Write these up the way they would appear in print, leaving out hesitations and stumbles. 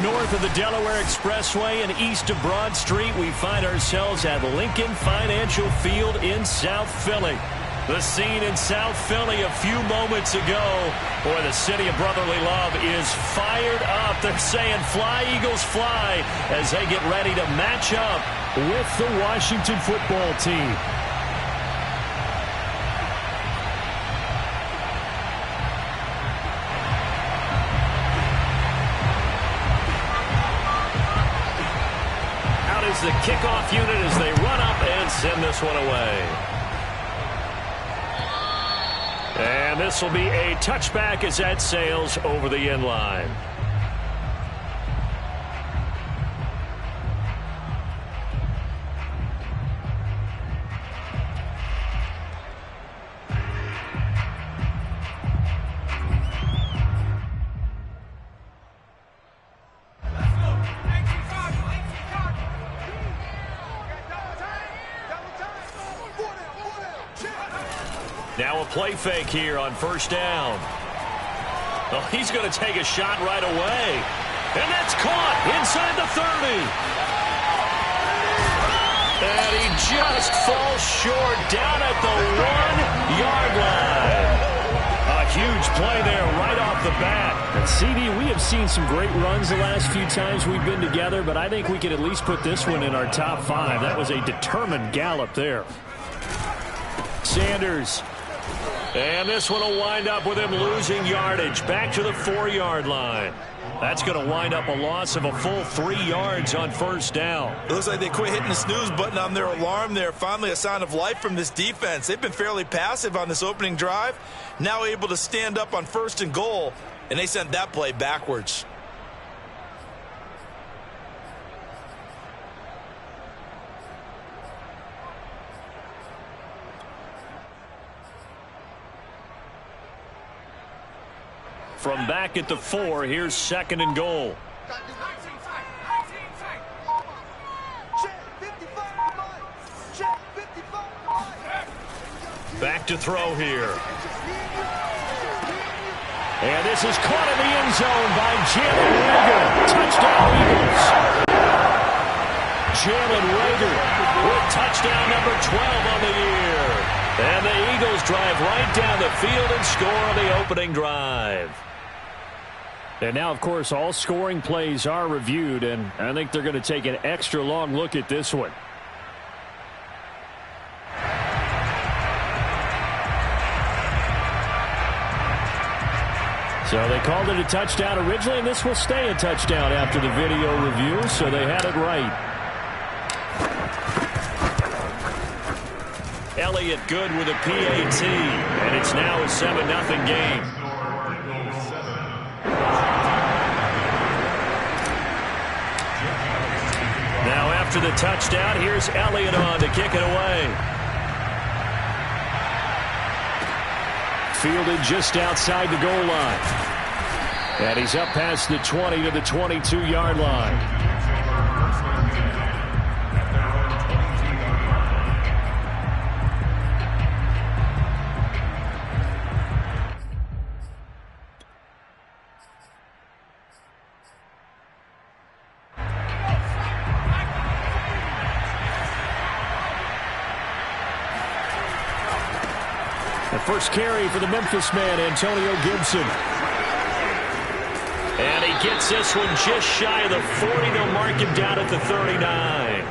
north of the Delaware Expressway and east of Broad Street, we find ourselves at Lincoln Financial Field in South Philly. The scene in South Philly a few moments ago. Boy, the city of brotherly love is fired up. They're saying, "Fly, Eagles, fly," as they get ready to match up with the Washington football team. Out is the kickoff unit as they run up and send this one away. And this will be a touchback as that sails over the end line. Now a play fake here on first down. Oh, he's going to take a shot right away. And that's caught inside the 30. And he just falls short down at the 1-yard line. A huge play there right off the bat. And CD, we have seen some great runs the last few times we've been together, but I think we could at least put this one in our top 5. That was a determined gallop there. Sanders. And this one will wind up with him losing yardage back to the 4-yard line. That's going to wind up a loss of a full 3 yards on first down. It looks like they quit hitting the snooze button on their alarm there. Finally a sign of life from this defense. They've been fairly passive on this opening drive. Now able to stand up on 1st and goal, and they sent that play backwards. From back at the 4, here's 2nd and goal. Back to throw here. And this is caught in the end zone by Jalen Reagor. Touchdown, Eagles. Jalen Reagor with touchdown number 12 on the year. And the Eagles drive right down the field and score on the opening drive. And now, of course, all scoring plays are reviewed, and I think they're going to take an extra long look at this one. So they called it a touchdown originally, and this will stay a touchdown after the video review, so they had it right. Elliott good with a PAT, and it's now a 7-0 game. Now after the touchdown, here's Elliott on to kick it away. Fielded just outside the goal line. And he's up past the 20 to the 22-yard line. First carry for the Memphis man, Antonio Gibson. And he gets this one just shy of the 40. They'll mark him down at the 39.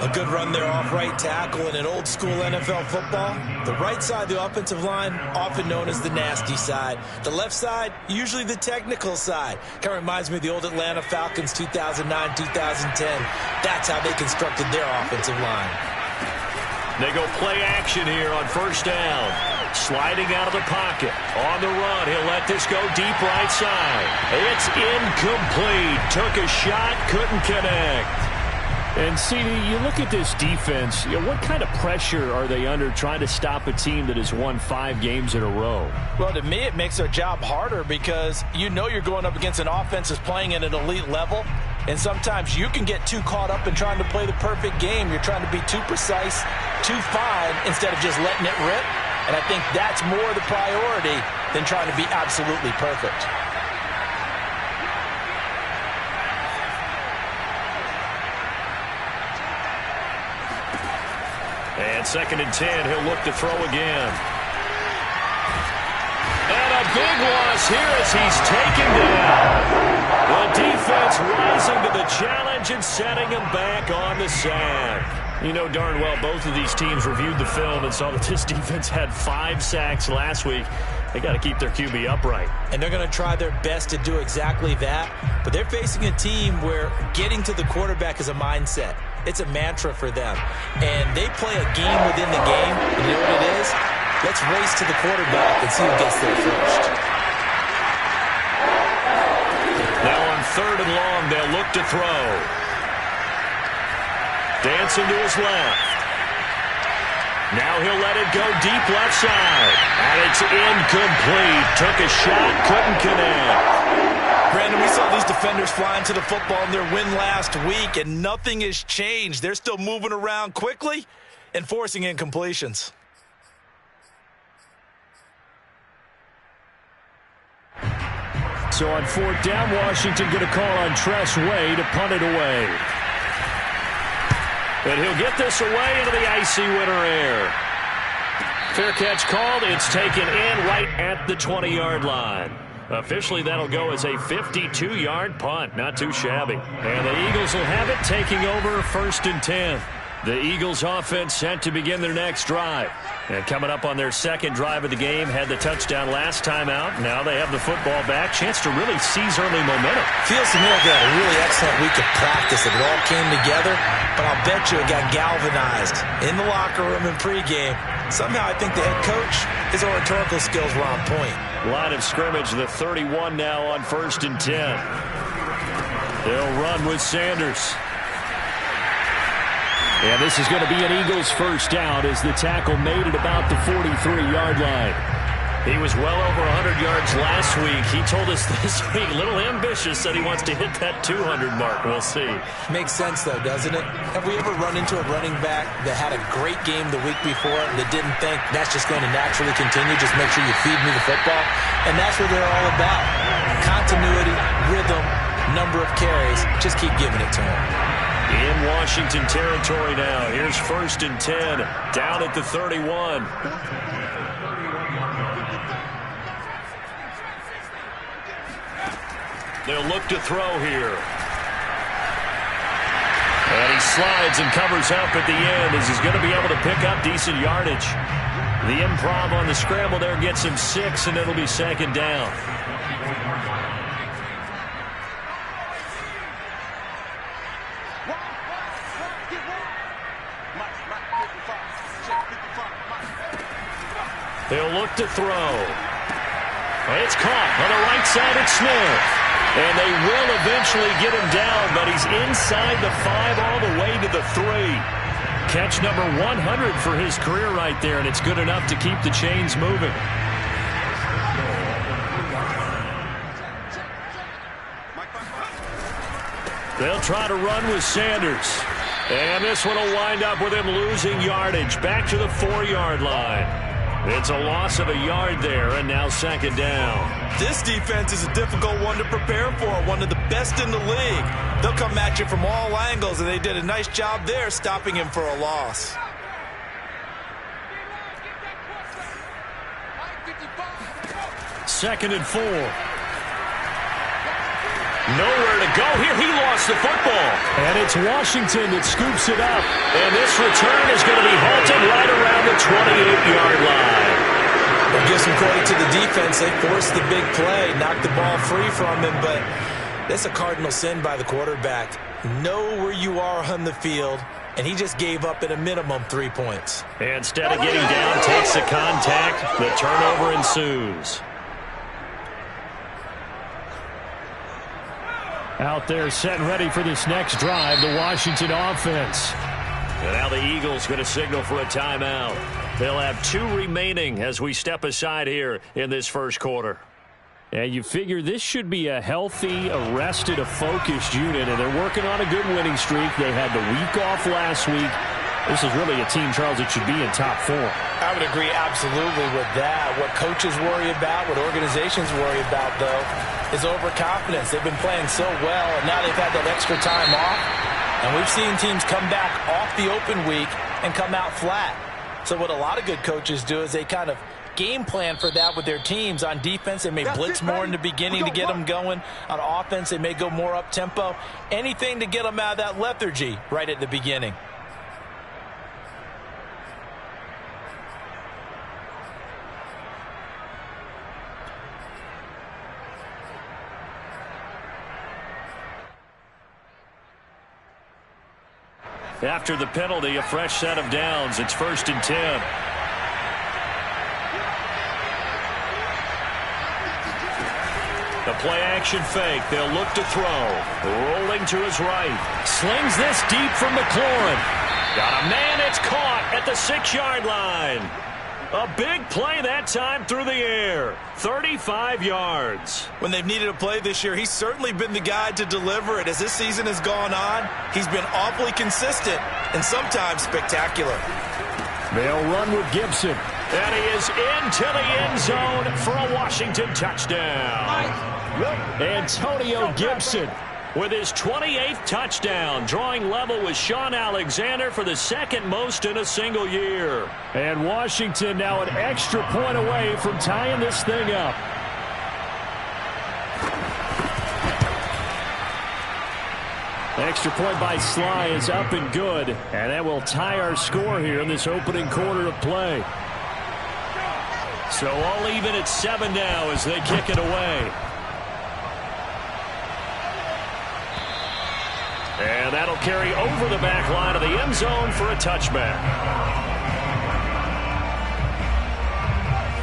A good run there off right tackle in an old school NFL football. The right side of the offensive line, often known as the nasty side. The left side, usually the technical side. Kind of reminds me of the old Atlanta Falcons 2009-2010. That's how they constructed their offensive line. They go play action here on first down. Sliding out of the pocket. On the run, he'll let this go deep right side. It's incomplete. Took a shot, couldn't connect. And, CD, you look at this defense, what kind of pressure are they under trying to stop a team that has won 5 games in a row? Well, to me, it makes their job harder because you know you're going up against an offense that's playing at an elite level. And sometimes you can get too caught up in trying to play the perfect game. You're trying to be too precise, too fine, instead of just letting it rip. And I think that's more the priority than trying to be absolutely perfect. And 2nd and 10, he'll look to throw again. And a big loss here as he's taken down. The defense rising to the challenge and setting him back on the sack. You know darn well both of these teams reviewed the film and saw that this defense had 5 sacks last week. They got to keep their QB upright. And they're going to try their best to do exactly that. But they're facing a team where getting to the quarterback is a mindset. It's a mantra for them. And they play a game within the game. You know what it is? Let's race to the quarterback and see who gets there first. Now on 3rd and long, they'll look to throw. Dancing to his left. Now he'll let it go deep left side. And it's incomplete. Took a shot, couldn't connect. Brandon, we saw these defenders flying to the football in their win last week, and nothing has changed. They're still moving around quickly and forcing incompletions. So on 4th down, Washington going to call on Tress Way to punt it away. And he'll get this away into the icy winter air. Fair catch called. It's taken in right at the 20-yard line. Officially, that'll go as a 52-yard punt. Not too shabby. And the Eagles will have it, taking over 1st and 10. The Eagles offense set to begin their next drive. And coming up on their 2nd drive of the game, had the touchdown last time out. Now they have the football back. Chance to really seize early momentum. Feels to me like they had a really excellent week of practice. It all came together, but I'll bet you it got galvanized in the locker room and pregame. Somehow I think the head coach, his oratorical skills were on point. Line of scrimmage, the 31 now on 1st and 10. They'll run with Sanders. And this is going to be an Eagles first down as the tackle made it about the 43-yard line. He was well over 100 yards last week. He told us this week, a little ambitious, said he wants to hit that 200 mark. We'll see. Makes sense, though, doesn't it? Have we ever run into a running back that had a great game the week before that didn't think that's just going to naturally continue? Just make sure you feed me the football. And that's what they're all about. Continuity, rhythm, number of carries. Just keep giving it to him. In Washington territory now. Here's 1st and 10. Down at the 31. They'll look to throw here. And he slides and covers up at the end as he's going to be able to pick up decent yardage. The improv on the scramble there gets him 6, and it'll be 2nd down. They'll look to throw. It's caught on the right side at Smith. And they will eventually get him down, but he's inside the 5 all the way to the 3. Catch number 100 for his career right there, and it's good enough to keep the chains moving. They'll try to run with Sanders. And this one will wind up with him losing yardage back to the 4-yard line. It's a loss of a yard there, and now 2nd down. This defense is a difficult one to prepare for, one of the best in the league. They'll come at you from all angles, and they did a nice job there stopping him for a loss. Second and 4. Nowhere to go here. He lost the football. And it's Washington that scoops it up. And this return is going to be halted right around the 28-yard line. We'll give some credit to the defense. They forced the big play, knocked the ball free from him, but that's a cardinal sin by the quarterback. Know where you are on the field, and he just gave up at a minimum 3 points. Instead of getting down, takes the contact. The turnover ensues. Out there set and ready for this next drive, the Washington offense. And now the Eagles going to signal for a timeout. They'll have 2 remaining as we step aside here in this first quarter. And you figure this should be a healthy, a rested, a focused unit, and they're working on a good winning streak. They had the week off last week. This is really a team, Charles, that should be in top 4. I would agree absolutely with that. What coaches worry about, what organizations worry about, though, is overconfidence. They've been playing so well, and now they've had that extra time off, And we've seen teams come back off the open week and come out flat. So what a lot of good coaches do is they kind of game plan for that with their teams. On defense, they may blitz more in the beginning to get them going. On offense, they may go more up-tempo. Anything to get them out of that lethargy right at the beginning. After the penalty, a fresh set of downs. It's 1st and 10. The play-action fake. They'll look to throw. Rolling to his right. Slings this deep from McLaurin. Got a man. It's caught at the 6-yard line. A big play that time through the air. 35 yards. When they've needed a play this year, he's certainly been the guy to deliver it. As this season has gone on, he's been awfully consistent and sometimes spectacular. They'll run with Gibson. And he is into the end zone for a Washington touchdown. Antonio Gibson with his 28th touchdown, drawing level with Sean Alexander for the 2nd most in a single year. And Washington now an extra point away from tying this thing up. Extra point by Sly is up and good, and that will tie our score here in this opening quarter of play. So all even at 7 now as they kick it away. And that'll carry over the back line of the end zone for a touchback.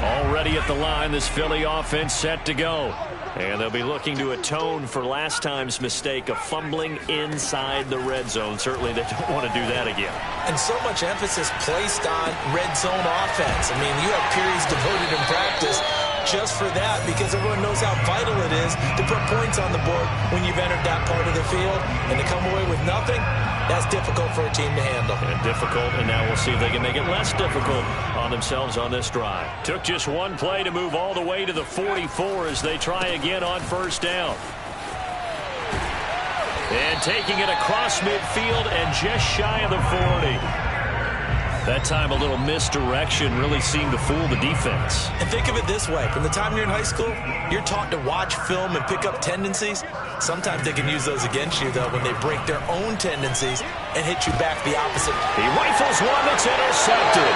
Already at the line, this Philly offense set to go. And they'll be looking to atone for last time's mistake of fumbling inside the red zone. Certainly they don't want to do that again. And so much emphasis placed on red zone offense. I mean, you have periods devoted in practice just for that, because everyone knows how vital it is to put points on the board when you've entered that part of the field. And to come away with nothing, that's difficult for a team to handle. And difficult, and now we'll see if they can make it less difficult on themselves on this drive. Took just one play to move all the way to the 44 as they try again on 1st down. And taking it across midfield and just shy of the 40. That time a little misdirection really seemed to fool the defense. And think of it this way. From the time you're in high school, you're taught to watch film and pick up tendencies. Sometimes they can use those against you, though, when they break their own tendencies and hit you back the opposite. He rifles one that's intercepted.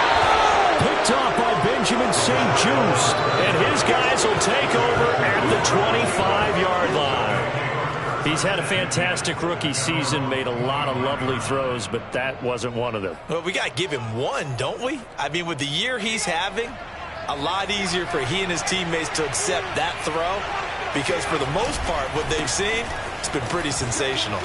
Picked off by Benjamin St. Juste. And his guys will take over at the 25-yard line. He's had a fantastic rookie season, made a lot of lovely throws, but that wasn't one of them. Well, we got to give him one, don't we? I mean, with the year he's having, a lot easier for he and his teammates to accept that throw, because for the most part, what they've seen, it's been pretty sensational.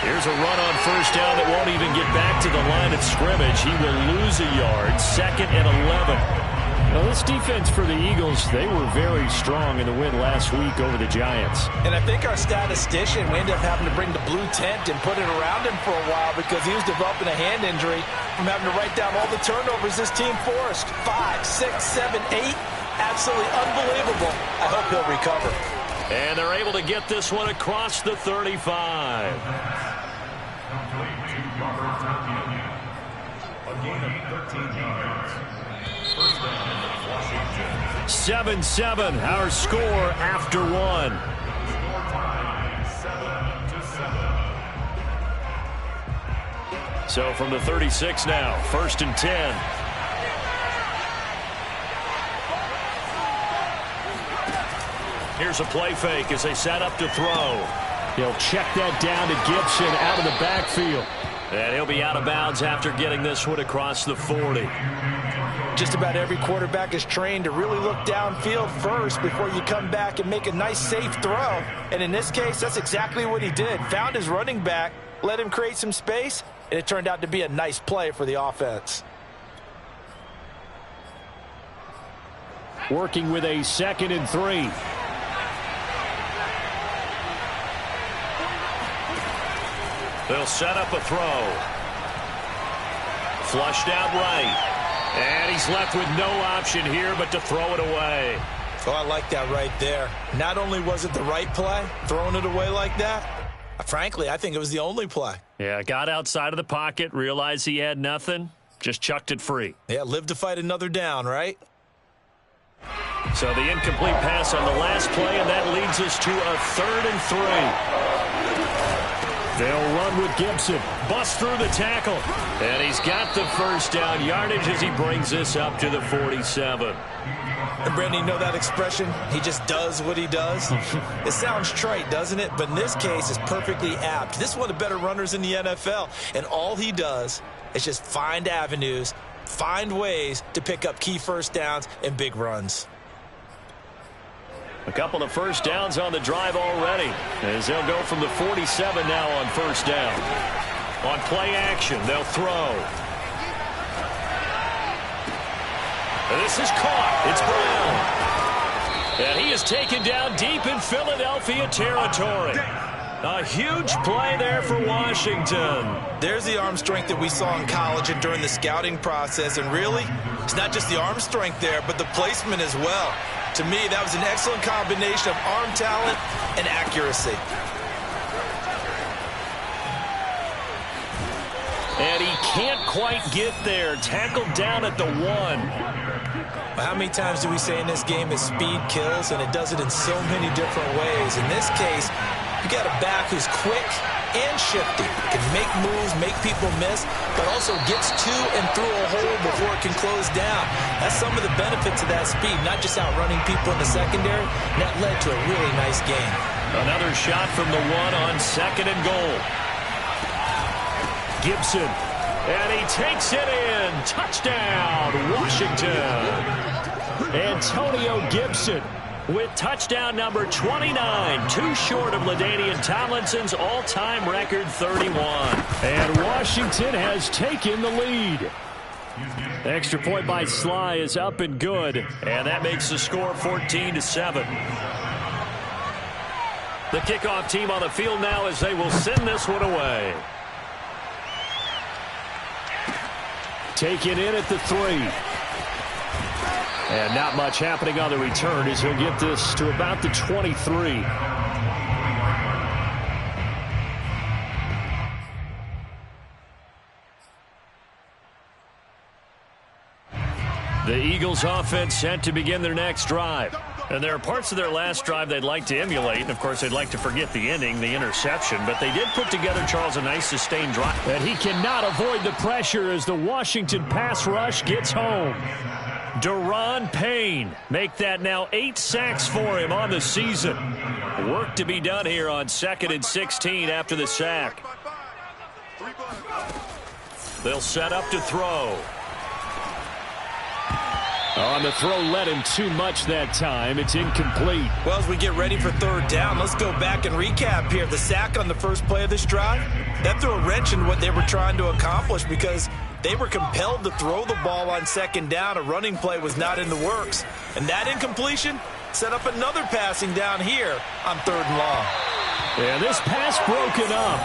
Here's a run on 1st down that won't even get back to the line of scrimmage. He will lose a yard, 2nd and 11. Now, this defense for the Eagles, they were very strong in the win last week over the Giants. And I think our statistician, we ended up having to bring the blue tent and put it around him for a while because he was developing a hand injury from having to write down all the turnovers this team forced. 5, 6, 7, 8. Absolutely unbelievable. I hope he'll recover. And they're able to get this one across the 35. A gain of 13 yards. 7-7, our score after 1. So from the 36 now, 1st and 10. Here's a play fake as they set up to throw. He'll check that down to Gibson out of the backfield. And he'll be out of bounds after getting this one across the 40. Just about every quarterback is trained to really look downfield first before you come back and make a nice, safe throw. And in this case, that's exactly what he did. Found his running back, let him create some space, and it turned out to be a nice play for the offense. Working with a 2nd and 3. They'll set up a throw. Flushed out right. And he's left with no option here but to throw it away. Oh, I like that right there. Not only was it the right play, throwing it away like that, Frankly, I think it was the only play. Yeah, got outside of the pocket, realized he had nothing, just chucked it free. Yeah, live to fight another down, right? So the incomplete pass on the last play, and that leads us to a 3rd and 3. They'll run with Gibson. Bust through the tackle. And he's got the first down yardage as he brings this up to the 47. And Brandon, you know that expression? He just does what he does? It sounds trite, doesn't it? But in this case, it's perfectly apt. This is one of the better runners in the NFL. And all he does is just find avenues, find ways to pick up key first downs and big runs. A couple of first downs on the drive already, as they'll go from the 47 now on first down. On play action, they'll throw. And this is caught. It's Brown. And he is taken down deep in Philadelphia territory. A huge play there for Washington. There's the arm strength that we saw in college and during the scouting process. And really, it's not just the arm strength there, but the placement as well. To me, that was an excellent combination of arm talent and accuracy. And he can't quite get there. Tackled down at the 1. How many times do we say in this game that speed kills, and it does it in so many different ways? In this case, you got a back who's quick and shifty. Can make moves, make people miss, but also gets to and through a hole before it can close down. That's some of the benefits of that speed, not just outrunning people in the secondary. And that led to a really nice game. Another shot from the 1 on 2nd and goal. Gibson, and he takes it in. Touchdown, Washington. Antonio Gibson with touchdown number 29, too short of LaDainian Tomlinson's all-time record 31. And Washington has taken the lead. Extra point by Sly is up and good, and that makes the score 14-7. The kickoff team on the field now as they will send this one away. Taken in at the 3. And not much happening on the return as he'll get this to about the 23. The Eagles offense set to begin their next drive. And there are parts of their last drive they'd like to emulate. And, of course, they'd like to forget the ending, the interception. But they did put together, Charles, a nice sustained drive. And he cannot avoid the pressure as the Washington pass rush gets home. Daron Payne make that now 8 sacks for him on the season. Work to be done here on 2nd and 16 after the sack. They'll set up to throw. On the throw led him too much that time. It's incomplete. Well, as we get ready for 3rd down, let's go back and recap here. The sack on the first play of this drive, that threw a wrench in what they were trying to accomplish because they were compelled to throw the ball on 2nd down. A running play was not in the works. And that incompletion set up another passing down here on 3rd and long. And this pass broken up.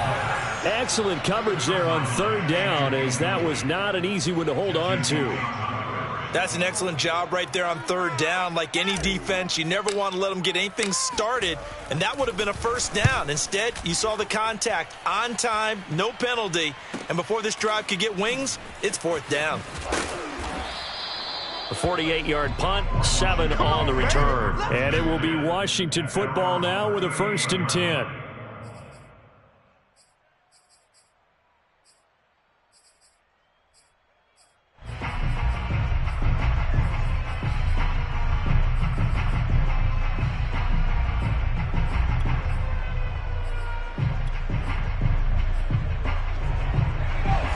Excellent coverage there on 3rd down, as that was not an easy one to hold on to. That's an excellent job right there on 3rd down. Like any defense, you never want to let them get anything started, and that would have been a first down. Instead, you saw the contact on time, no penalty, and before this drive could get wings, it's 4th down. A 48-yard punt, 7 on the return. And it will be Washington football now with a 1st and 10.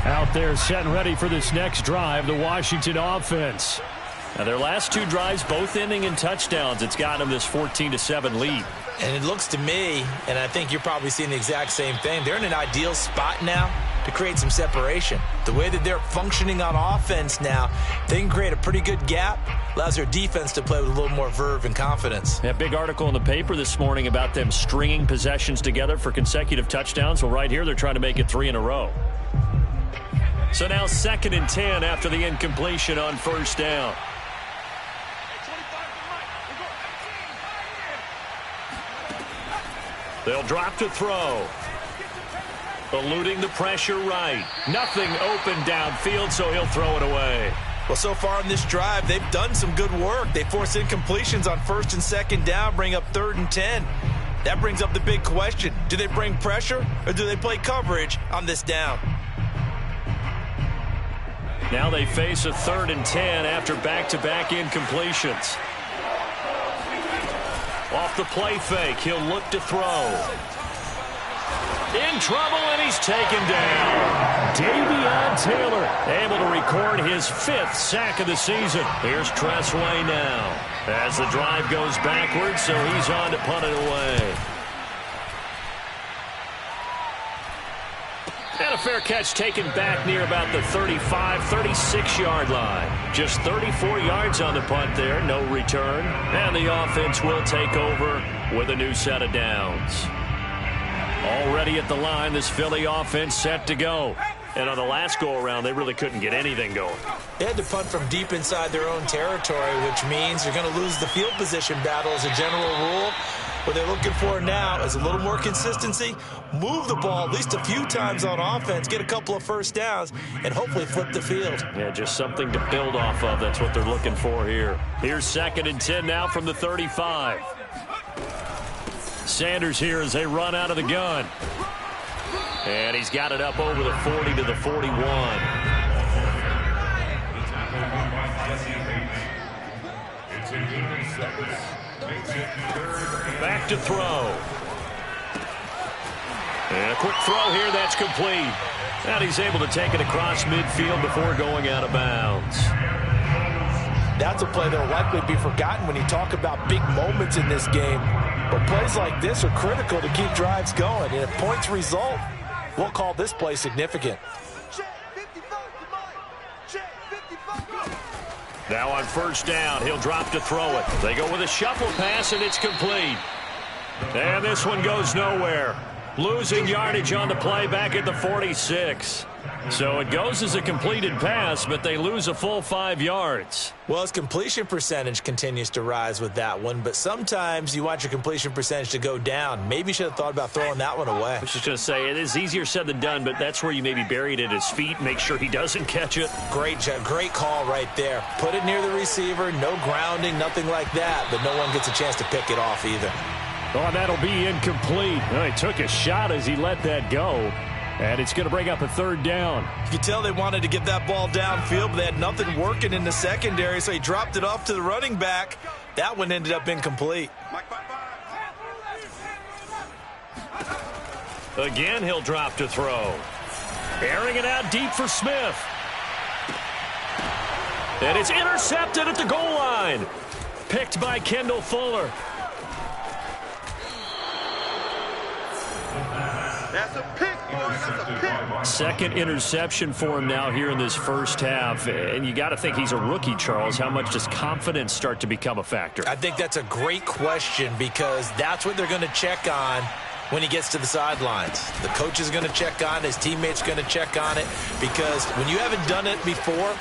Out there set and ready for this next drive, the Washington offense. Now their last 2 drives both ending in touchdowns. It's got them this 14-7 lead. And it looks to me, and I think you're probably seeing the exact same thing, they're in an ideal spot now to create some separation. The way that they're functioning on offense now, they can create a pretty good gap, allows their defense to play with a little more verve and confidence. Yeah, big article in the paper this morning about them stringing possessions together for consecutive touchdowns. Well, right here they're trying to make it 3 in a row. So now 2nd and 10 after the incompletion on 1st down. They'll drop to throw. Eluding the pressure right. Nothing open downfield, so he'll throw it away. Well, so far in this drive, they've done some good work. They force incompletions on 1st and 2nd down, bring up 3rd and 10. That brings up the big question. Do they bring pressure or do they play coverage on this down? Now they face a 3rd and 10 after back-to-back incompletions. Off the play fake, he'll look to throw. In trouble, and he's taken down. Davion Taylor able to record his 5th sack of the season. Here's Tressway now as the drive goes backwards, so he's on to punt it away. And a fair catch taken back near about the 35, 36-yard line. Just 34 yards on the punt there, no return. And the offense will take over with a new set of downs. Already at the line, this Philly offense set to go. And on the last go-around, they really couldn't get anything going. They had to punt from deep inside their own territory, which means you're going to lose the field position battle as a general rule. What they're looking for now is a little more consistency, move the ball at least a few times on offense, get a couple of first downs, and hopefully flip the field. Yeah, just something to build off of. That's what they're looking for here. Here's 2nd and 10 now from the 35. Sanders here as they run out of the gun. And he's got it up over the 40 to the 41. Back to throw. And a quick throw here, that's complete. And he's able to take it across midfield before going out of bounds. That's a play that will likely be forgotten when you talk about big moments in this game. But plays like this are critical to keep drives going. And if points result, we'll call this play significant. Now on 1st down, he'll drop to throw it. They go with a shuffle pass, and it's complete. And this one goes nowhere. Losing yardage on the play back at the 46. So it goes as a completed pass, but they lose a full 5 yards. Well, his completion percentage continues to rise with that one, but sometimes you want your completion percentage to go down. Maybe you should have thought about throwing that one away. I was just going to say, it is easier said than done, but that's where you maybe bury it at his feet, make sure he doesn't catch it. Great call right there. Put it near the receiver, no grounding, nothing like that, but no one gets a chance to pick it off either. Oh, that'll be incomplete. Well, he took a shot as he let that go. And it's going to bring up a 3rd down. You could tell they wanted to get that ball downfield, but they had nothing working in the secondary, so he dropped it off to the running back. That one ended up incomplete. Again, he'll drop to throw. Airing it out deep for Smith. And it's intercepted at the goal line. Picked by Kendall Fuller. That's a pick, boys. That's a pick. 2nd interception for him now here in this 1st half. And you got to think he's a rookie, Charles. How much does confidence start to become a factor? I think that's a great question because that's what they're going to check on when he gets to the sidelines. The coach is going to check on it. His teammates are going to check on it because when you haven't done it before,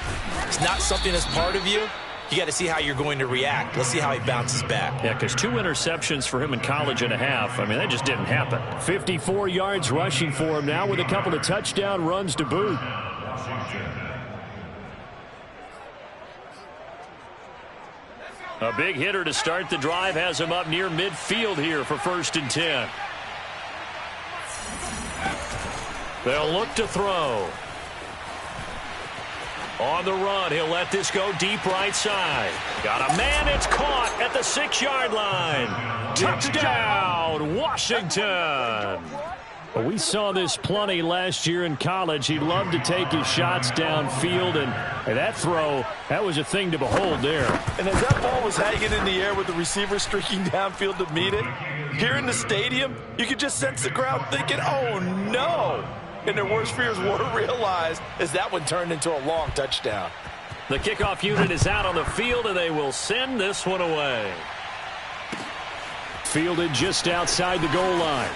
it's not something that's part of you. You got to see how you're going to react. Let's see how he bounces back. Yeah, because 2 interceptions for him in college and a half. I mean, that just didn't happen. 54 yards rushing for him now with a couple of touchdown runs to boot. A big hitter to start the drive has him up near midfield here for 1st and 10. They'll look to throw. On the run, he'll let this go deep right side. Got a man, it's caught at the 6-yard line. Touchdown, Washington. Well, we saw this plenty last year in college. He loved to take his shots downfield, and that throw, that was a thing to behold there. And as that ball was hanging in the air with the receiver streaking downfield to meet it, here in the stadium, you could just sense the crowd thinking, oh, no. And their worst fears were realized as that one turned into a long touchdown. The kickoff unit is out on the field, and they will send this one away. Fielded just outside the goal line.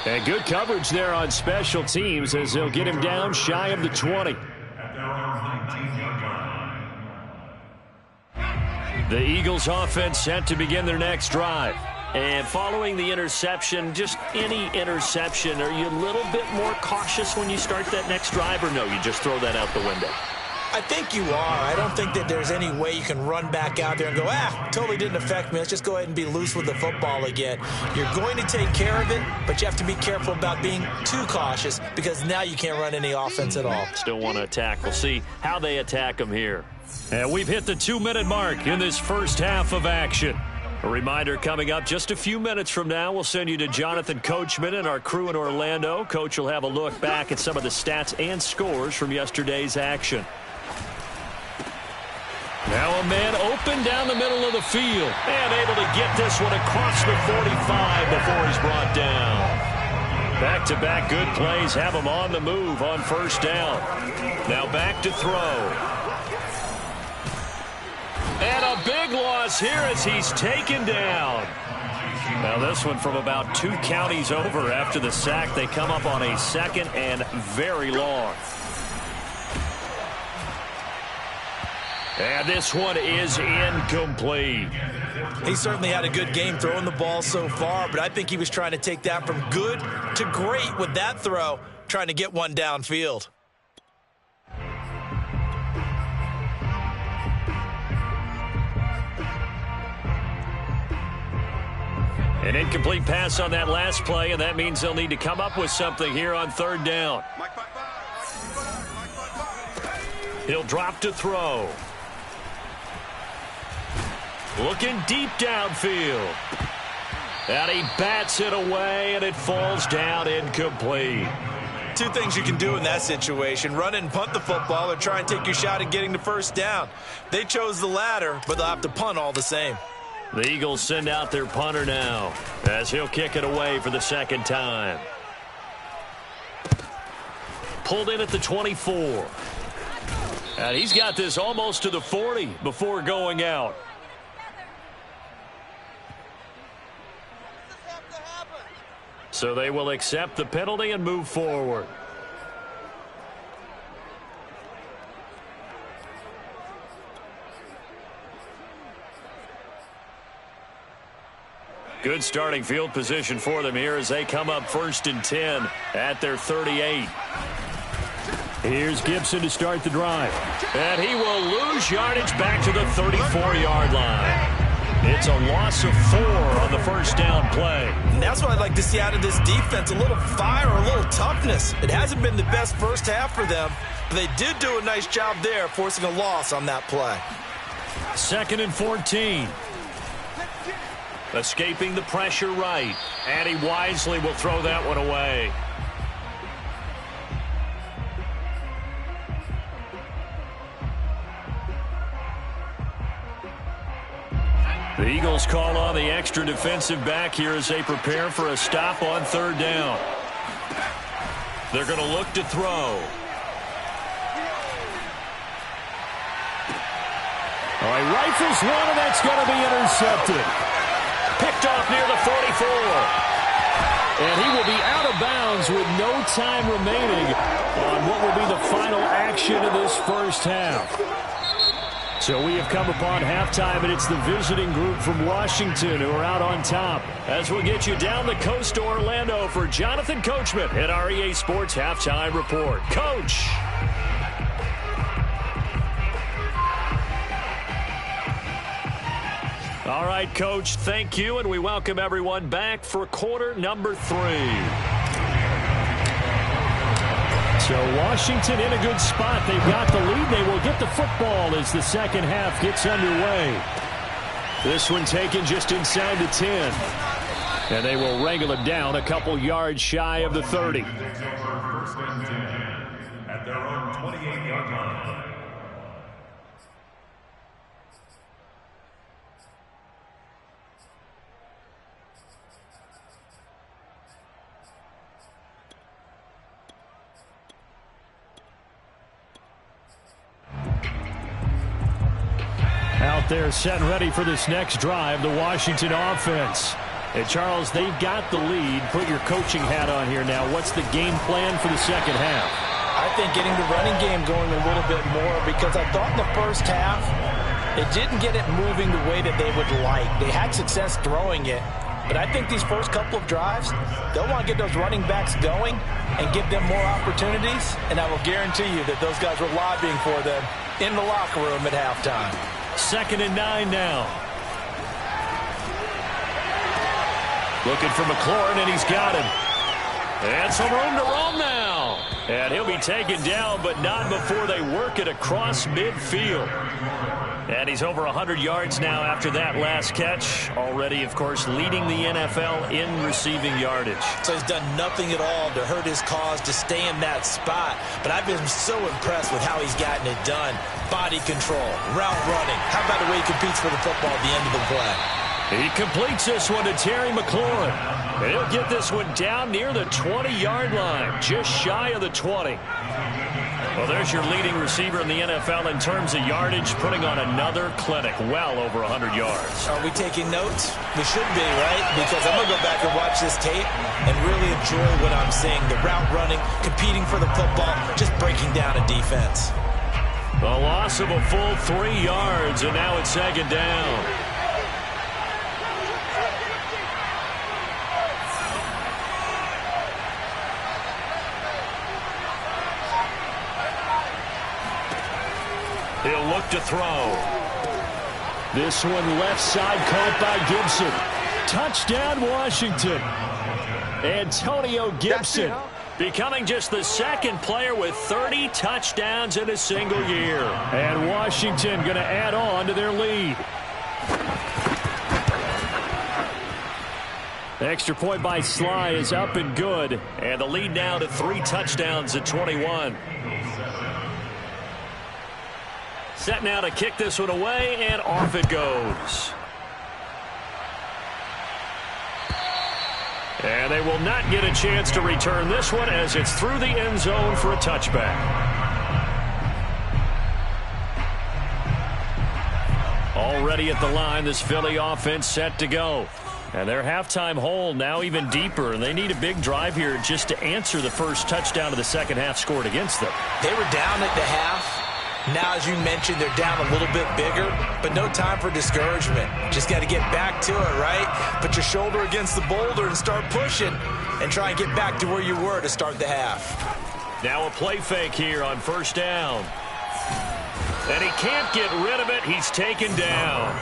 And good coverage there on special teams as they'll get him down shy of the 20. The Eagles offense set to begin their next drive. And following the interception, just any interception, are you a little bit more cautious when you start that next drive, or no, you just throw that out the window? I think you are. I don't think that there's any way you can run back out there and go, totally didn't affect me. Let's just go ahead and be loose with the football again. You're going to take care of it, but you have to be careful about being too cautious because now you can't run any offense at all. Still want to attack. We'll see how they attack them here. And we've hit the 2-minute mark in this first half of action. A reminder coming up just a few minutes from now, we'll send you to Jonathan Coachman and our crew in Orlando. Coach will have a look back at some of the stats and scores from yesterday's action. Now a man open down the middle of the field and able to get this one across the 45 before he's brought down. Back-to-back good plays have him on the move on first down. Now back to throw. And a big loss here as he's taken down. Now this one from about 2 counties over after the sack. They come up on a second and very long. And this one is incomplete. He certainly had a good game throwing the ball so far, but I think he was trying to take that from good to great with that throw, trying to get one downfield. An incomplete pass on that last play, and that means they'll need to come up with something here on third down. He'll drop to throw. Looking deep downfield. And he bats it away, and it falls down incomplete. 2 things you can do in that situation: run and punt the football, or try and take your shot at getting the first down. They chose the latter, but they'll have to punt all the same. The Eagles send out their punter now as he'll kick it away for the second time. Pulled in at the 24. And he's got this almost to the 40 before going out. So they will accept the penalty and move forward. Good starting field position for them here as they come up 1st and 10 at their 38. Here's Gibson to start the drive. And he will lose yardage back to the 34-yard line. It's a loss of 4 on the first down play. And that's what I'd like to see out of this defense: a little fire, a little toughness. It hasn't been the best first half for them, but they did do a nice job there, forcing a loss on that play. 2nd and 14. Escaping the pressure right. And he wisely will throw that one away. The Eagles call on the extra defensive back here as they prepare for a stop on third down. They're going to look to throw. All right, rifles one, and that's going to be intercepted. Picked off near the 44. And he will be out of bounds with no time remaining on what will be the final action of this first half. So we have come upon halftime, and it's the visiting group from Washington who are out on top. As we'll get you down the coast to Orlando for Jonathan Coachman at our EA Sports Halftime Report. Coach. All right, Coach, thank you, and we welcome everyone back for quarter number 3. So Washington in a good spot. They've got the lead. They will get the football as the second half gets underway. This one taken just inside the 10. And they will wrangle it down a couple yards shy of the 30. First and 10 at their own 28-yard line. Out there set and ready for this next drive, the Washington offense. And Charles, they've got the lead. Put your coaching hat on here now. What's the game plan for the second half? I think getting the running game going a little bit more, because I thought in the first half it didn't get it moving the way that they would like. They had success throwing it, But I think these first couple of drives, they'll want to get those running backs going and give them more opportunities. And I will guarantee you that those guys were lobbying for them in the locker room at halftime. 2nd and 9 now. Looking for McLaurin, and he's got him. And some room to roam now. And he'll be taken down, but not before they work it across midfield. And he's over 100 yards now after that last catch. Already, of course, leading the NFL in receiving yardage. So he's done nothing at all to hurt his cause, to stay in that spot. But I've been so impressed with how he's gotten it done. Body control, route running. How about the way he competes for the football at the end of the play? He completes this one to Terry McLaurin. And he'll get this one down near the 20-yard line, just shy of the 20. Well, there's your leading receiver in the NFL in terms of yardage, putting on another clinic, well over 100 yards. Are we taking notes? We should be, right? Because I'm going to go back and watch this tape and really enjoy what I'm seeing. The route running, competing for the football, just breaking down a defense. A loss of a full 3 yards, and now it's 2nd down. He'll look to throw. This one left side caught by Gibson. Touchdown, Washington. Antonio Gibson becoming just the 2nd player with 30 touchdowns in a single year. And Washington going to add on to their lead. The extra point by Sly is up and good. And the lead now to 3 touchdowns at 21. Set now to kick this one away, and off it goes. And they will not get a chance to return this one as it's through the end zone for a touchback. Already at the line, this Philly offense set to go. And their halftime hole now even deeper, and they need a big drive here just to answer the first touchdown of the second half scored against them. They were down at the half. Now, as you mentioned, they're down a little bit bigger, but no time for discouragement. Just got to get back to it, right? Put your shoulder against the boulder and start pushing and try and get back to where you were to start the half. Now a play fake here on 1st down. And he can't get rid of it. He's taken down.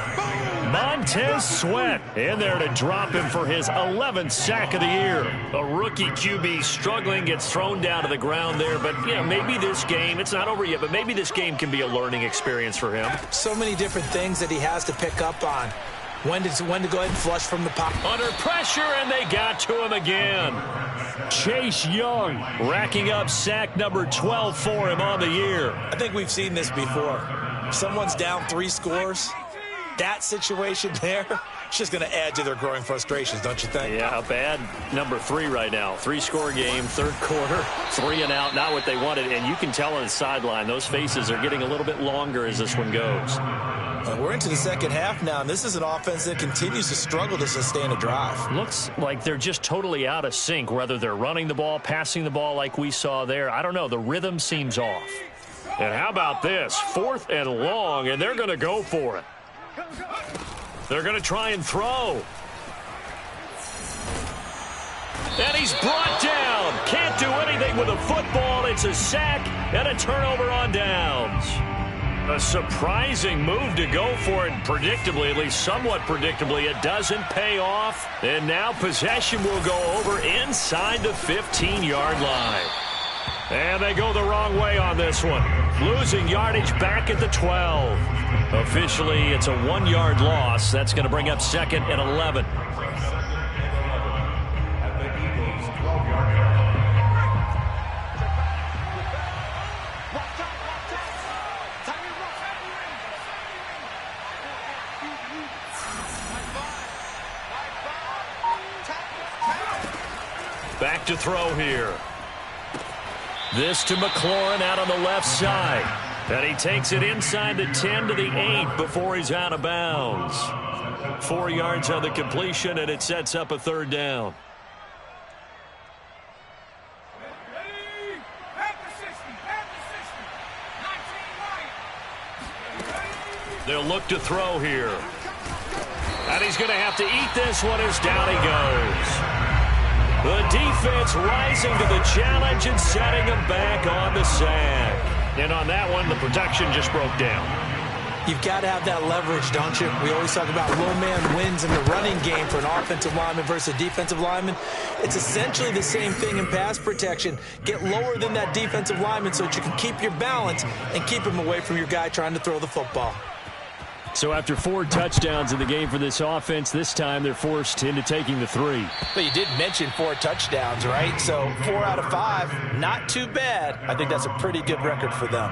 Montez Sweat in there to drop him for his 11th sack of the year. A rookie QB struggling, gets thrown down to the ground there. But, you know, maybe this game, it's not over yet, but maybe this game can be a learning experience for him. So many different things that he has to pick up on. When to go ahead and flush from the pocket. Under pressure, and they got to him again. Chase Young racking up sack number 12 for him on the year. I think we've seen this before. Someone's down 3 scores. That situation there, it's just going to add to their growing frustrations, don't you think? Yeah, bad number 3 right now. 3-score game, 3rd quarter, 3 and out, not what they wanted. And you can tell on the sideline, those faces are getting a little bit longer as this one goes. We're into the second half now, and this is an offense that continues to struggle to sustain a drive. Looks like they're just totally out of sync, whether they're running the ball, passing the ball like we saw there. I don't know. The rhythm seems off. And how about this? 4th and long, and they're going to go for it. They're going to try and throw. And he's brought down. Can't do anything with a football. It's a sack and a turnover on downs. A surprising move to go for it. Predictably, at least somewhat predictably, it doesn't pay off. And now possession will go over inside the 15-yard line. And they go the wrong way on this one. Losing yardage back at the 12. Officially, it's a 1-yard loss. That's going to bring up 2nd and 11. Back to throw here. This to McLaurin out on the left side. And he takes it inside the 10 to the 8 before he's out of bounds. 4 yards on the completion, and it sets up a 3rd down. They'll look to throw here. And he's going to have to eat this one as down he goes. The defense rising to the challenge and setting him back on the sack. And on that one, the protection just broke down. You've got to have that leverage, don't you? We always talk about low man wins in the running game for an offensive lineman versus a defensive lineman. It's essentially the same thing in pass protection. Get lower than that defensive lineman so that you can keep your balance and keep him away from your guy trying to throw the football. So after 4 touchdowns in the game for this offense, this time they're forced into taking the 3. But you did mention 4 touchdowns, right? So 4 out of 5, not too bad. I think that's a pretty good record for them.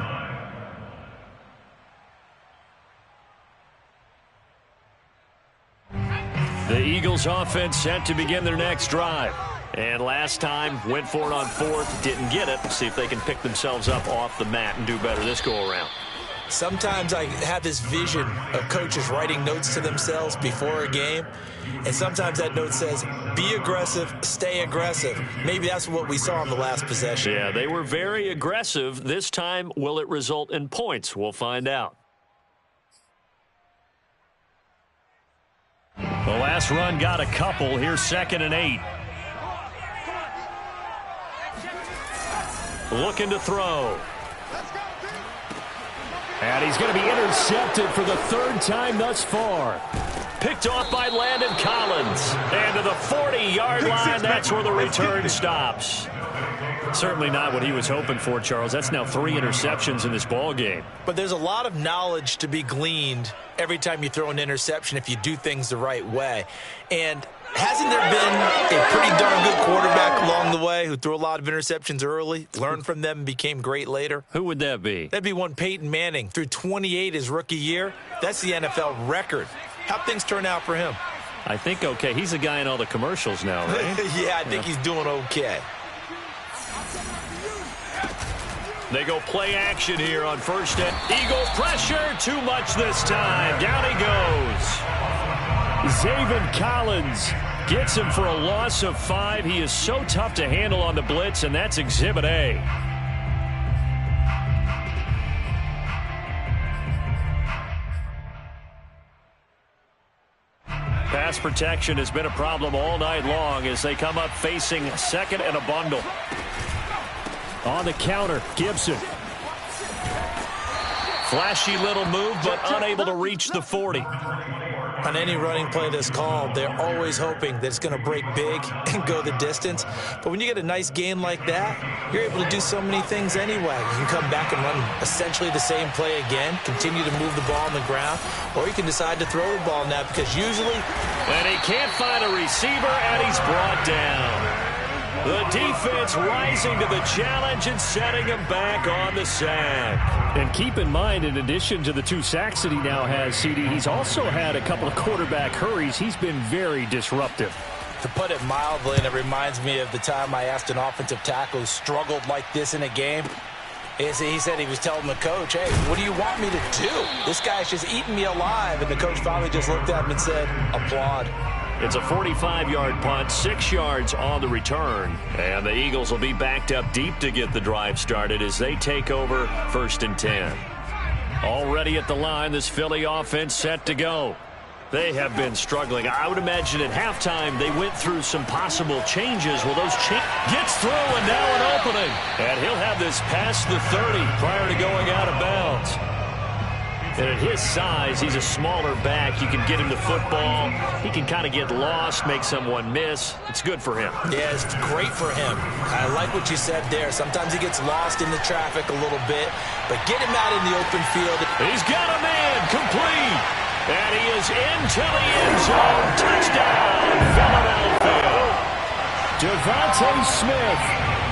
The Eagles offense set to begin their next drive. And last time, went for it on 4th, didn't get it. See if they can pick themselves up off the mat and do better this go-around. Sometimes I have this vision of coaches writing notes to themselves before a game, and sometimes that note says, be aggressive, stay aggressive. Maybe that's what we saw in the last possession. Yeah, they were very aggressive. This time, will it result in points? We'll find out. The last run got a couple. Here's 2nd and 8. Looking to throw. And he's going to be intercepted for the 3rd time thus far. Picked off by Landon Collins. And to the 40-yard line, that's where the return stops. Certainly not what he was hoping for, Charles. That's now 3 interceptions in this ball game. But there's a lot of knowledge to be gleaned every time you throw an interception if you do things the right way. And hasn't there been a pretty darn good quarterback along the way who threw a lot of interceptions early, learned from them, and became great later? Who would that be? That'd be one Peyton Manning. Threw 28 his rookie year. That's the NFL record. How'd things turn out for him? I think okay. He's a guy in all the commercials now, right? Yeah, I think he's doing okay. They go play action here on 1st and Eagle pressure. Too much this time. Down he goes. Zaven Collins gets him for a loss of 5. He is so tough to handle on the blitz, and that's Exhibit A. Pass protection has been a problem all night long as they come up facing 2nd and a bundle. On the counter, Gibson. Flashy little move, but unable to reach the 40. On any running play that's called, they're always hoping that it's going to break big and go the distance. But when you get a nice gain like that, you're able to do so many things anyway. You can come back and run essentially the same play again, continue to move the ball on the ground, or you can decide to throw the ball now because usually... And he can't find a receiver, and he's brought down. The defense rising to the challenge and setting him back on the sack. And keep in mind, in addition to the 2 sacks that he now has, CD, he's also had a couple of quarterback hurries. He's been very disruptive. To put it mildly, and it reminds me of the time I asked an offensive tackle who struggled like this in a game. He said he was telling the coach, hey, what do you want me to do? This guy's just eating me alive. And the coach finally just looked at him and said, applaud. It's a 45-yard punt, 6 yards on the return. And the Eagles will be backed up deep to get the drive started as they take over 1st and 10. Already at the line, this Philly offense set to go. They have been struggling. I would imagine at halftime they went through some possible changes. Well, those gets through and now an opening. And he'll have this past the 30 prior to going out of bounds. And at his size, he's a smaller back. You can get him the football. He can kind of get lost, make someone miss. It's good for him. Yeah, it's great for him. I like what you said there. Sometimes he gets lost in the traffic a little bit, but get him out in the open field. He's got a man complete. And he is into the end zone. Touchdown, Philadelphia. Devontae Smith,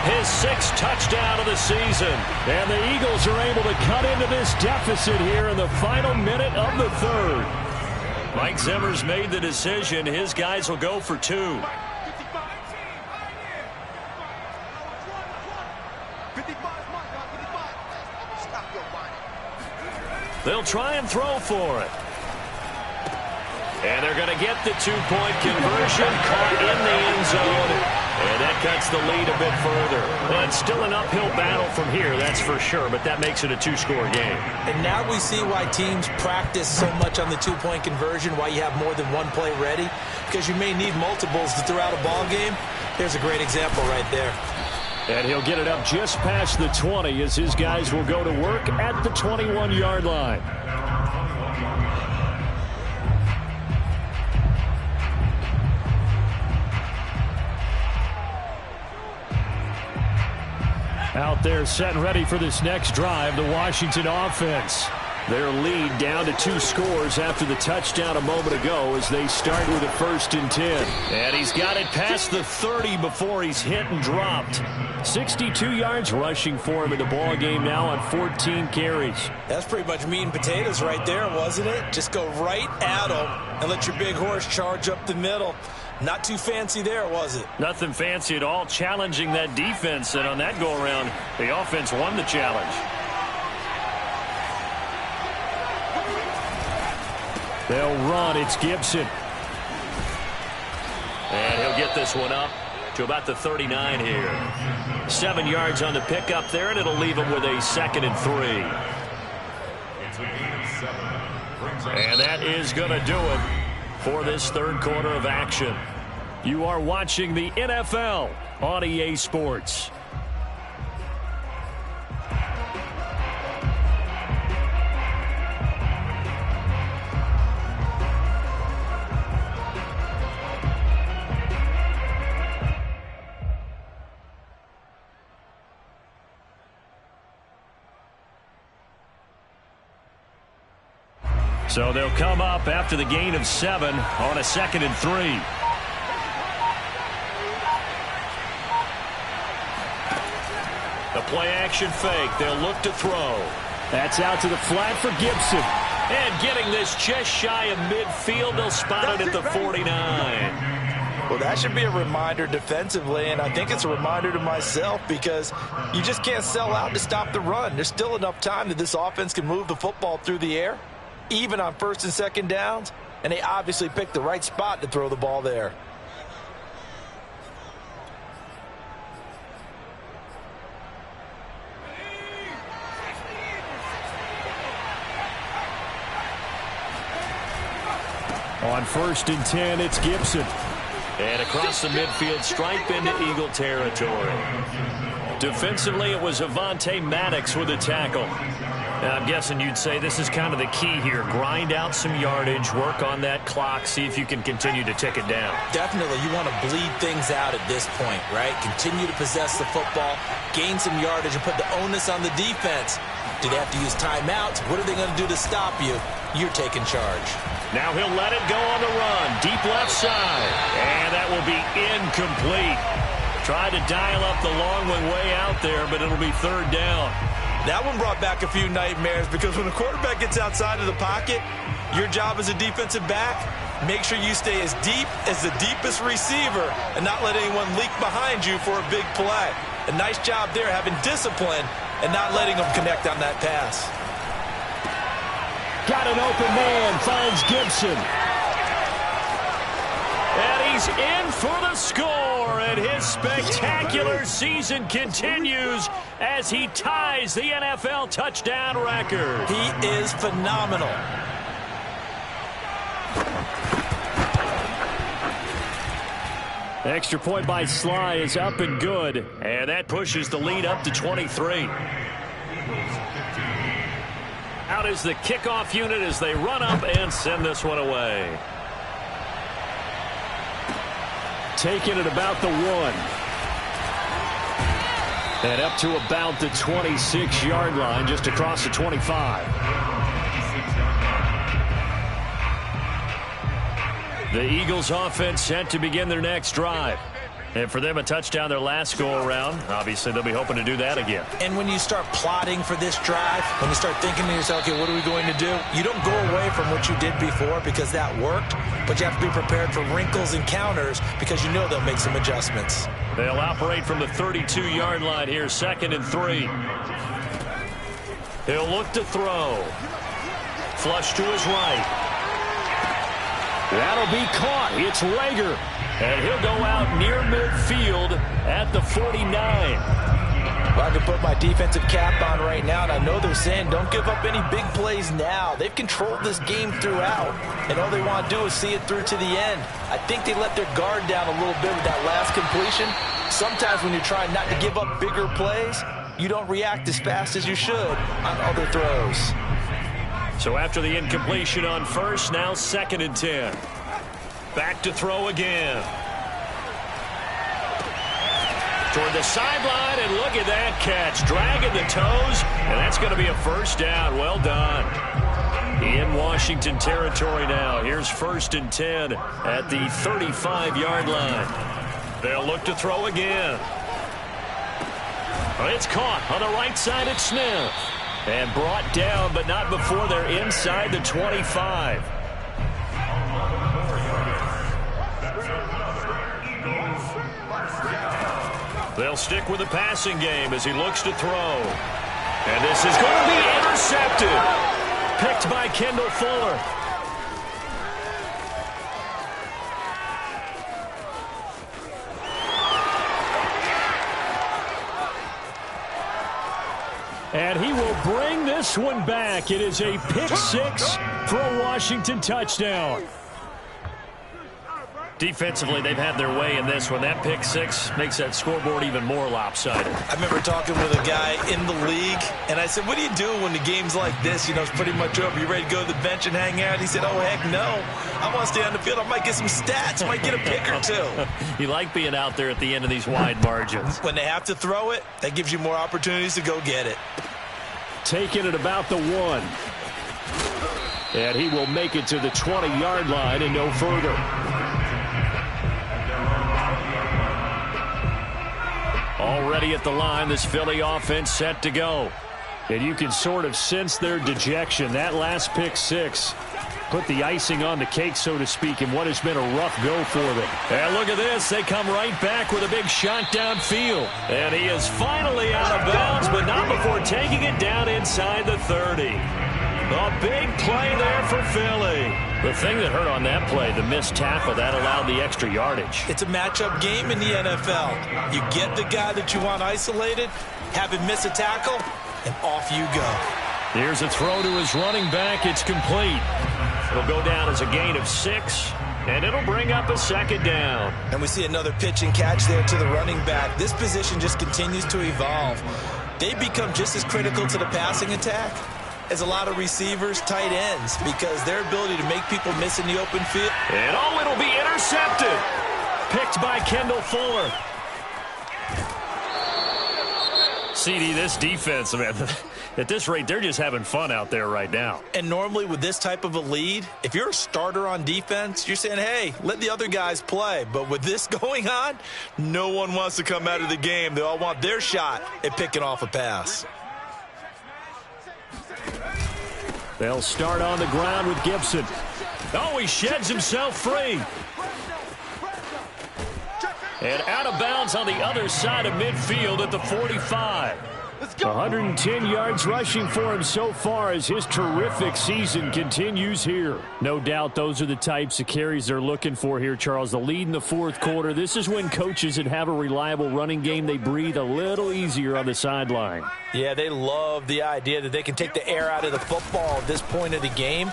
his 6th touchdown of the season. And the Eagles are able to cut into this deficit here in the final minute of the 3rd. Mike Zimmer's made the decision. His guys will go for 2. They'll try and throw for it. And they're going to get the two-point conversion, caught in the end zone, and that cuts the lead a bit further. But still an uphill battle from here, that's for sure, but that makes it a two-score game. And now we see why teams practice so much on the two-point conversion, why you have more than one play ready, because you may need multiples to throw out a ball game. Here's a great example right there. And he'll get it up just past the 20 as his guys will go to work at the 21-yard line. Out there set and ready for this next drive, the Washington offense. Their lead down to 2 scores after the touchdown a moment ago as they start with a 1st and 10. And he's got it past the 30 before he's hit and dropped. 62 yards rushing for him in the ball game now on 14 carries. That's pretty much meat and potatoes right there, wasn't it? Just go right at him and let your big horse charge up the middle. Not too fancy there, was it? Nothing fancy at all, challenging that defense. And on that go-around, the offense won the challenge. They'll run. It's Gibson. And he'll get this one up to about the 39 here. 7 yards on the pickup there, and it'll leave him with a 2nd and 3. And that is going to do it for this third quarter of action. You are watching the NFL on EA Sports. So they'll come up after the gain of 7 on a 2nd and 3. The play action fake. They'll look to throw. That's out to the flat for Gibson. And getting this just shy of midfield. They'll spot it at the 49. Well, that should be a reminder defensively, and I think it's a reminder to myself because you just can't sell out to stop the run. There's still enough time that this offense can move the football through the air, even on 1st and 2nd downs, and they obviously picked the right spot to throw the ball there. On 1st and 10, it's Gibson. And across the midfield stripe into Eagle territory. Defensively, it was Avonte Maddox with a tackle. Now, I'm guessing you'd say this is kind of the key here. Grind out some yardage, work on that clock, see if you can continue to tick it down. Definitely, you want to bleed things out at this point, right? Continue to possess the football, gain some yardage, and put the onus on the defense. Do they have to use timeouts? What are they going to do to stop you? You're taking charge. Now he'll let it go on the run. Deep left side. And that will be incomplete. Tried to dial up the long one way out there, but it'll be 3rd down. That one brought back a few nightmares because when the quarterback gets outside of the pocket, your job as a defensive back, make sure you stay as deep as the deepest receiver and not let anyone leak behind you for a big play. A nice job there having discipline and not letting them connect on that pass. Got an open man, finds Gibson. And he's in for the score, and his spectacular season continues as he ties the NFL touchdown record. He is phenomenal. Extra point by Sly is up and good. And that pushes the lead up to 23. Out is the kickoff unit as they run up and send this one away. Taking it about the 1. And up to about the 26-yard line, just across the 25. The Eagles offense set to begin their next drive. And for them, a touchdown their last go-around. Obviously, they'll be hoping to do that again. And when you start plotting for this drive, when you start thinking to yourself, okay, what are we going to do? You don't go away from what you did before because that worked, but you have to be prepared for wrinkles and counters because you know they'll make some adjustments. They'll operate from the 32-yard line here, 2nd and 3. He'll look to throw. Flush to his right. That'll be caught. It's Rager. And he'll go out near midfield at the 49. Well, I can put my defensive cap on right now, and I know they're saying don't give up any big plays now. They've controlled this game throughout, and all they want to do is see it through to the end. I think they let their guard down a little bit with that last completion. Sometimes when you're trying not to give up bigger plays, you don't react as fast as you should on other throws. So after the incompletion on first, now 2nd and 10. Back to throw again. Toward the sideline, and look at that catch. Dragging the toes, and that's going to be a first down. Well done. In Washington territory now. Here's 1st and 10 at the 35-yard line. They'll look to throw again. It's caught on the right side at Smith. And brought down, but not before they're inside the 25. They'll stick with the passing game as he looks to throw. And this is going to be intercepted. Picked by Kendall Fuller. And he will bring this one back. It is a pick six for a Washington touchdown. Defensively, they've had their way in this one. That pick six makes that scoreboard even more lopsided. I remember talking with a guy in the league, and I said, what do you do when the game's like this? You know, it's pretty much over. You ready to go to the bench and hang out? He said, oh, heck no. I want to stay on the field. I might get some stats. Might get a pick or two. You like being out there at the end of these wide margins. When they have to throw it, that gives you more opportunities to go get it. Taking it about the 1. And he will make it to the 20-yard line and no further. Already at the line, this Philly offense set to go. And you can sort of sense their dejection. That last pick six put the icing on the cake, so to speak, in what has been a rough go for them. And look at this. They come right back with a big shot downfield. And he is finally out of bounds, but not before taking it down inside the 30. A big play there for Philly. The thing that hurt on that play, the missed tackle, that allowed the extra yardage. It's a matchup game in the NFL. You get the guy that you want isolated, have him miss a tackle, and off you go. Here's a throw to his running back. It's complete. It'll go down as a gain of 6, and it'll bring up a 2nd down. And we see another pitch and catch there to the running back. This position just continues to evolve. They become just as critical to the passing attack as a lot of receivers, tight ends, because their ability to make people miss in the open field. And oh, it'll be intercepted. Picked by Kendall Fuller. CD, this defense, man, at this rate, they're just having fun out there right now. And normally with this type of a lead, if you're a starter on defense, you're saying, hey, let the other guys play. But with this going on, no one wants to come out of the game. They all want their shot at picking off a pass. They'll start on the ground with Gibson. Oh, he sheds himself free. And out of bounds on the other side of midfield at the 45. 110 yards rushing for him so far as his terrific season continues here. No doubt those are the types of carries they're looking for here, Charles. The lead in the 4th quarter. This is when coaches that have a reliable running game, they breathe a little easier on the sideline. Yeah, they love the idea that they can take the air out of the football at this point of the game.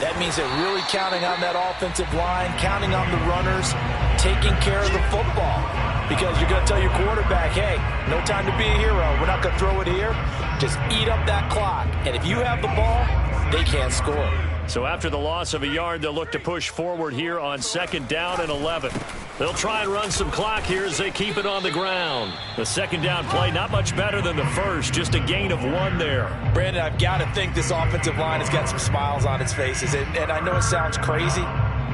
That means they're really counting on that offensive line, counting on the runners, taking care of the football. Because you're going to tell your quarterback, hey, no time to be a hero. We're not going to throw it here. Just eat up that clock. And if you have the ball, they can't score. So after the loss of a yard, they'll look to push forward here on 2nd down and 11. They'll try and run some clock here as they keep it on the ground. The 2nd down play, not much better than the first, just a gain of 1 there. Brandon, I've got to think this offensive line has got some smiles on its faces. And I know it sounds crazy,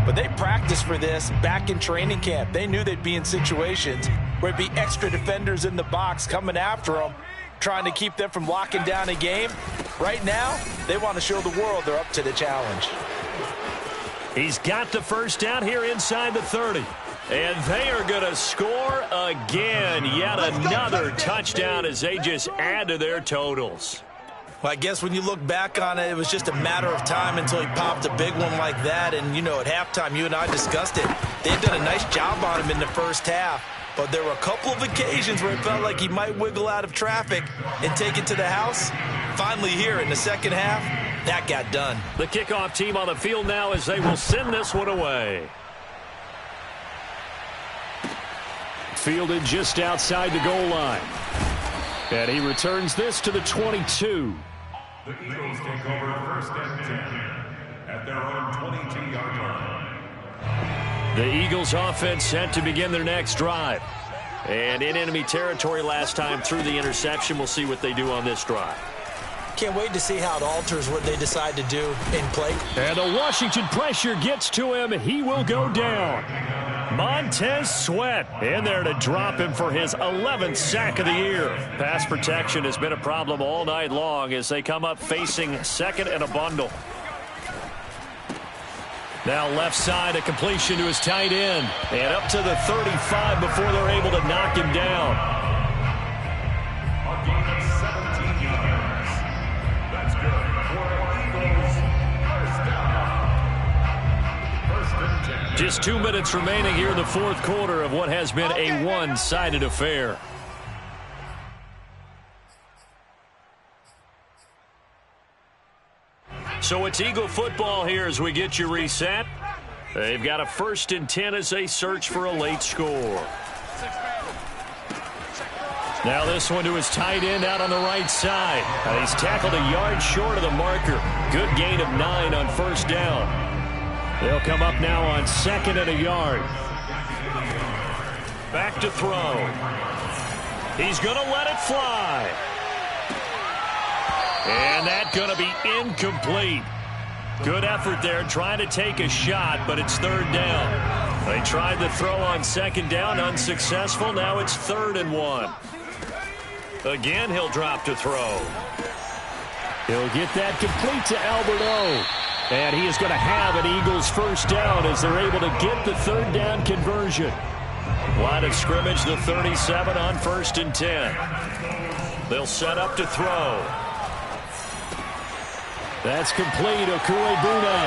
but they practiced for this back in training camp. They knew they'd be in situations where it'd be extra defenders in the box coming after them, trying to keep them from locking down a game. Right now, they want to show the world they're up to the challenge. He's got the first down here inside the 30. And they are going to score again. Yet another touchdown as they just add to their totals. Well, I guess when you look back on it, it was just a matter of time until he popped a big one like that. And, you know, at halftime, you and I discussed it. They had done a nice job on him in the first half. But there were a couple of occasions where it felt like he might wiggle out of traffic and take it to the house. Finally here in the second half, that got done. The kickoff team on the field now as they will send this one away. Fielded just outside the goal line. And he returns this to the 22. The Eagles take over 1st and 10 at their own 22-yard line. The Eagles offense set to begin their next drive. And in enemy territory last time through the interception. We'll see what they do on this drive. Can't wait to see how it alters what they decide to do in play. And the Washington pressure gets to him. He will go down. Montez Sweat in there to drop him for his 11th sack of the year. Pass protection has been a problem all night long as they come up facing second and a bundle. Now left side, a completion to his tight end. And up to the 35 before they're able to knock him down. A gain of 17 yards. That's good for the Eagles. 1st and 10. Just 2 minutes remaining here in the fourth quarter of what has been a one-sided affair. So it's Eagle football here as we get you reset. They've got a 1st and 10 as they search for a late score. Now this one to his tight end out on the right side. He's tackled a yard short of the marker. Good gain of 9 on 1st down. They'll come up now on 2nd and a yard. Back to throw. He's going to let it fly. And that's going to be incomplete. Good effort there trying to take a shot, but it's 3rd down. They tried the throw on 2nd down, unsuccessful. Now it's 3rd and 1. Again, he'll drop to throw. He'll get that complete to Albert O. And he is going to have an Eagles 1st down as they're able to get the 3rd down conversion. Line of scrimmage, the 37 on 1st and 10. They'll set up to throw. That's complete, Okuebuna.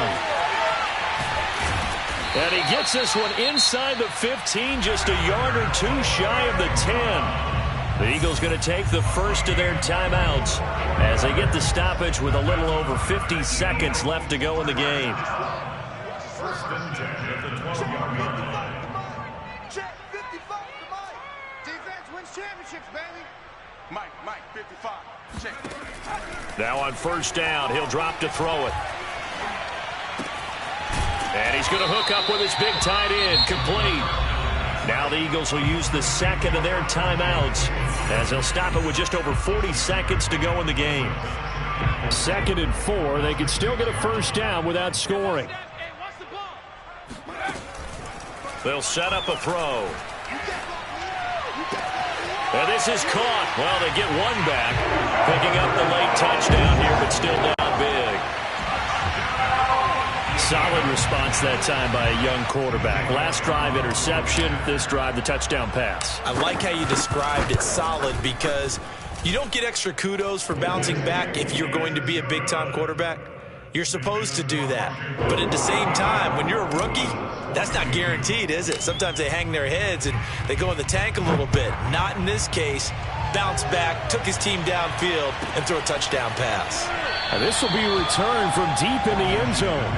And he gets this one inside the 15, just a yard or 2 shy of the 10. The Eagles going to take the first of their timeouts as they get the stoppage with a little over 50 seconds left to go in the game. 1st and 10 at the 12-yard line. Check 55 to Mike. Defense wins championships, baby. Mike, 55. Check. Now on 1st down, he'll drop to throw it. And he's going to hook up with his big tight end, complete. Now the Eagles will use the 2nd of their timeouts as they'll stop it with just over 40 seconds to go in the game. 2nd and 4, they could still get a 1st down without scoring. They'll set up a throw. And this is caught. Well, they get one back, picking up the late touchdown here, but still down big. Solid response that time by a young quarterback. Last drive, interception. This drive, the touchdown pass. I like how you described it, solid, because you don't get extra kudos for bouncing back if you're going to be a big-time quarterback. You're supposed to do that. But at the same time, when you're a rookie, that's not guaranteed, is it? Sometimes they hang their heads and they go in the tank a little bit. Not in this case. Bounce back, took his team downfield, and threw a touchdown pass. And this will be a return from deep in the end zone.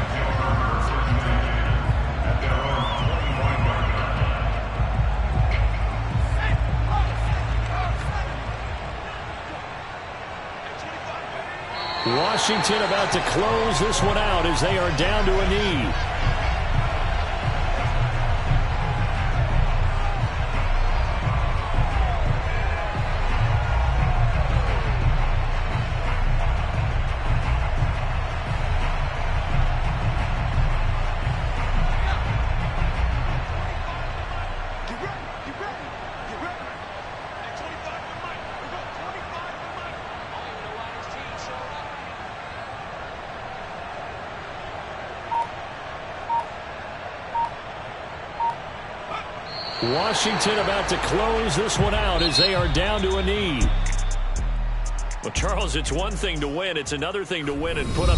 Washington about to close this one out as they are down to a knee. Washington about to close this one out as they are down to a knee. Well, Charles, it's one thing to win. It's another thing to win and put up